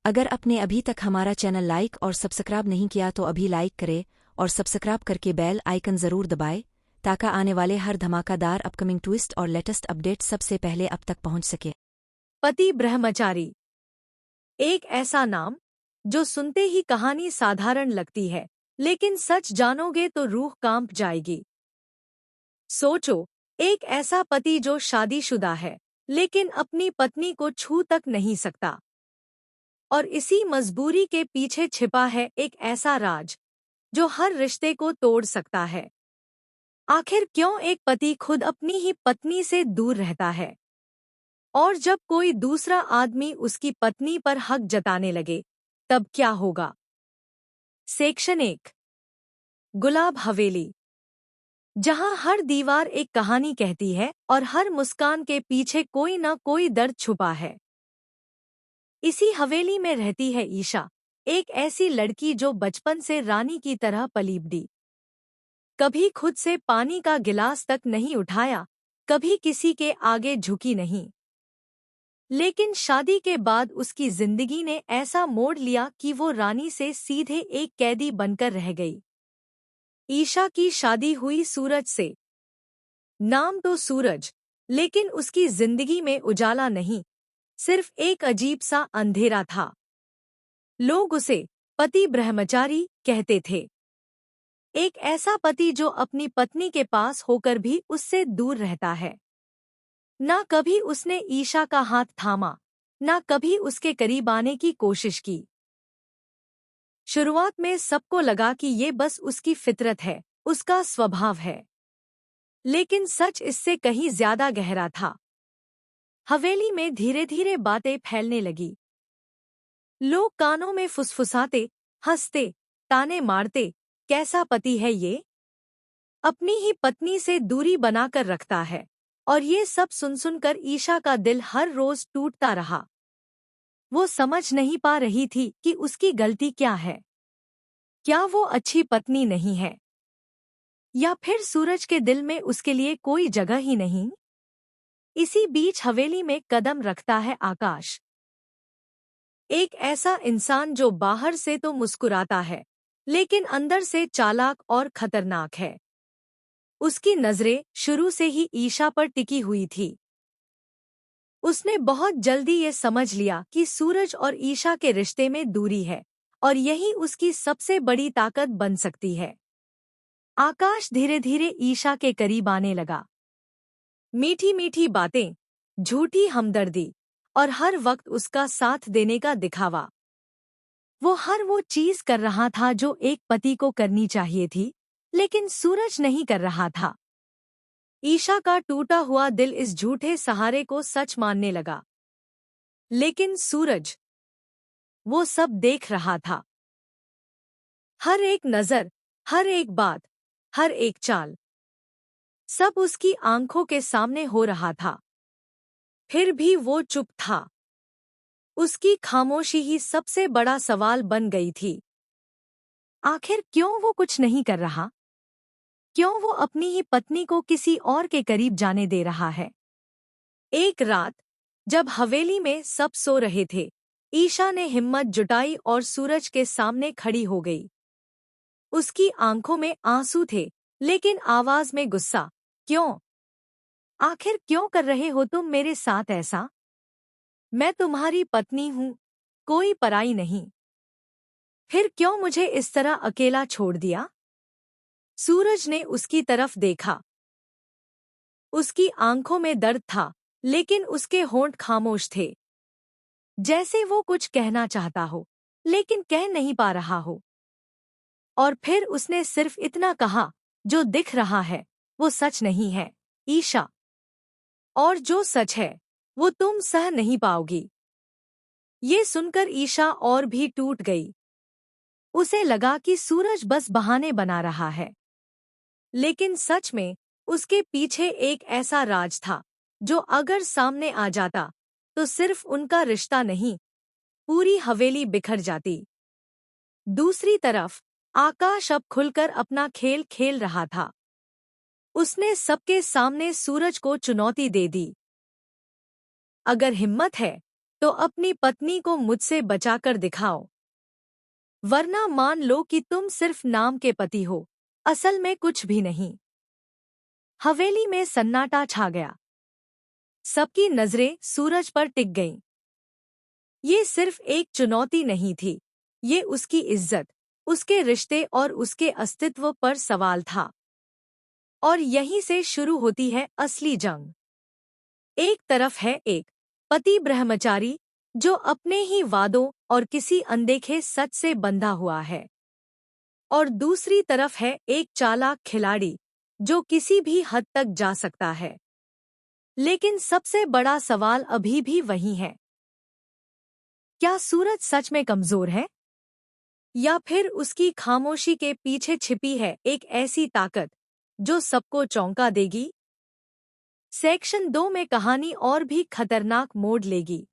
अगर आपने अभी तक हमारा चैनल लाइक और सब्सक्राइब नहीं किया तो अभी लाइक करे और सब्सक्राइब करके बेल आइकन ज़रूर दबाए ताकि आने वाले हर धमाकेदार अपकमिंग ट्विस्ट और लेटेस्ट अपडेट सबसे पहले आप तक पहुंच सके। पति ब्रह्मचारी। एक ऐसा नाम जो सुनते ही कहानी साधारण लगती है, लेकिन सच जानोगे तो रूह कांप जाएगी। सोचो, एक ऐसा पति जो शादीशुदा है लेकिन अपनी पत्नी को छू तक नहीं सकता। और इसी मजबूरी के पीछे छिपा है एक ऐसा राज जो हर रिश्ते को तोड़ सकता है। आखिर क्यों एक पति खुद अपनी ही पत्नी से दूर रहता है, और जब कोई दूसरा आदमी उसकी पत्नी पर हक जताने लगे तब क्या होगा? सेक्शन 1। गुलाब हवेली। जहां हर दीवार एक कहानी कहती है और हर मुस्कान के पीछे कोई न कोई दर्द छुपा है। इसी हवेली में रहती है ईशा, एक ऐसी लड़की जो बचपन से रानी की तरह पली बढ़ी। कभी खुद से पानी का गिलास तक नहीं उठाया, कभी किसी के आगे झुकी नहीं। लेकिन शादी के बाद उसकी जिंदगी ने ऐसा मोड़ लिया कि वो रानी से सीधे एक कैदी बनकर रह गई। ईशा की शादी हुई सूरज से। नाम तो सूरज, लेकिन उसकी जिंदगी में उजाला नहीं, सिर्फ एक अजीब सा अंधेरा था। लोग उसे पति ब्रह्मचारी कहते थे। एक ऐसा पति जो अपनी पत्नी के पास होकर भी उससे दूर रहता है। ना कभी उसने ईशा का हाथ थामा, ना कभी उसके करीब आने की कोशिश की। शुरुआत में सबको लगा कि ये बस उसकी फितरत है, उसका स्वभाव है। लेकिन सच इससे कहीं ज्यादा गहरा था। हवेली में धीरे धीरे बातें फैलने लगी। लोग कानों में फुसफुसाते, हंसते, ताने मारते, कैसा पति है ये, अपनी ही पत्नी से दूरी बनाकर रखता है। और ये सब सुन सुनकर ईशा का दिल हर रोज टूटता रहा। वो समझ नहीं पा रही थी कि उसकी गलती क्या है। क्या वो अच्छी पत्नी नहीं है, या फिर सूरज के दिल में उसके लिए कोई जगह ही नहीं? इसी बीच हवेली में कदम रखता है आकाश। एक ऐसा इंसान जो बाहर से तो मुस्कुराता है, लेकिन अंदर से चालाक और खतरनाक है। उसकी नजरें शुरू से ही ईशा पर टिकी हुई थी। उसने बहुत जल्दी ये समझ लिया कि सूरज और ईशा के रिश्ते में दूरी है, और यही उसकी सबसे बड़ी ताकत बन सकती है। आकाश धीरे धीरे ईशा के करीब आने लगा। मीठी मीठी बातें, झूठी हमदर्दी, और हर वक्त उसका साथ देने का दिखावा। वो चीज कर रहा था जो एक पति को करनी चाहिए थी, लेकिन सूरज नहीं कर रहा था। ईशा का टूटा हुआ दिल इस झूठे सहारे को सच मानने लगा। लेकिन सूरज, वो सब देख रहा था। हर एक नजर, हर एक बात, हर एक चाल, सब उसकी आंखों के सामने हो रहा था। फिर भी वो चुप था। उसकी खामोशी ही सबसे बड़ा सवाल बन गई थी। आखिर क्यों वो कुछ नहीं कर रहा? क्यों वो अपनी ही पत्नी को किसी और के करीब जाने दे रहा है? एक रात, जब हवेली में सब सो रहे थे, ईशा ने हिम्मत जुटाई और सूरज के सामने खड़ी हो गई। उसकी आंखों में आंसू थे, लेकिन आवाज में गुस्सा। क्यों? आखिर क्यों कर रहे हो तुम मेरे साथ ऐसा? मैं तुम्हारी पत्नी हूं, कोई पराई नहीं। फिर क्यों मुझे इस तरह अकेला छोड़ दिया? सूरज ने उसकी तरफ देखा। उसकी आंखों में दर्द था, लेकिन उसके होंठ खामोश थे, जैसे वो कुछ कहना चाहता हो, लेकिन कह नहीं पा रहा हो। और फिर उसने सिर्फ इतना कहा, जो दिख रहा है वो सच नहीं है, ईशा। और जो सच है वो तुम सह नहीं पाओगी। ये सुनकर ईशा और भी टूट गई। उसे लगा कि सूरज बस बहाने बना रहा है, लेकिन सच में उसके पीछे एक ऐसा राज था जो अगर सामने आ जाता तो सिर्फ उनका रिश्ता नहीं, पूरी हवेली बिखर जाती। दूसरी तरफ आकाश अब खुलकर अपना खेल खेल रहा था। उसने सबके सामने सूरज को चुनौती दे दी। अगर हिम्मत है तो अपनी पत्नी को मुझसे बचाकर दिखाओ, वरना मान लो कि तुम सिर्फ नाम के पति हो, असल में कुछ भी नहीं। हवेली में सन्नाटा छा गया। सबकी नजरें सूरज पर टिक गईं। ये सिर्फ एक चुनौती नहीं थी, ये उसकी इज्जत, उसके रिश्ते और उसके अस्तित्व पर सवाल था। और यहीं से शुरू होती है असली जंग। एक तरफ है एक पति ब्रह्मचारी जो अपने ही वादों और किसी अनदेखे सच से बंधा हुआ है, और दूसरी तरफ है एक चालाक खिलाड़ी जो किसी भी हद तक जा सकता है। लेकिन सबसे बड़ा सवाल अभी भी वही है, क्या सूरज सच में कमजोर है, या फिर उसकी खामोशी के पीछे छिपी है एक ऐसी ताकत जो सबको चौंका देगी? सेक्शन 2 में कहानी और भी खतरनाक मोड़ लेगी।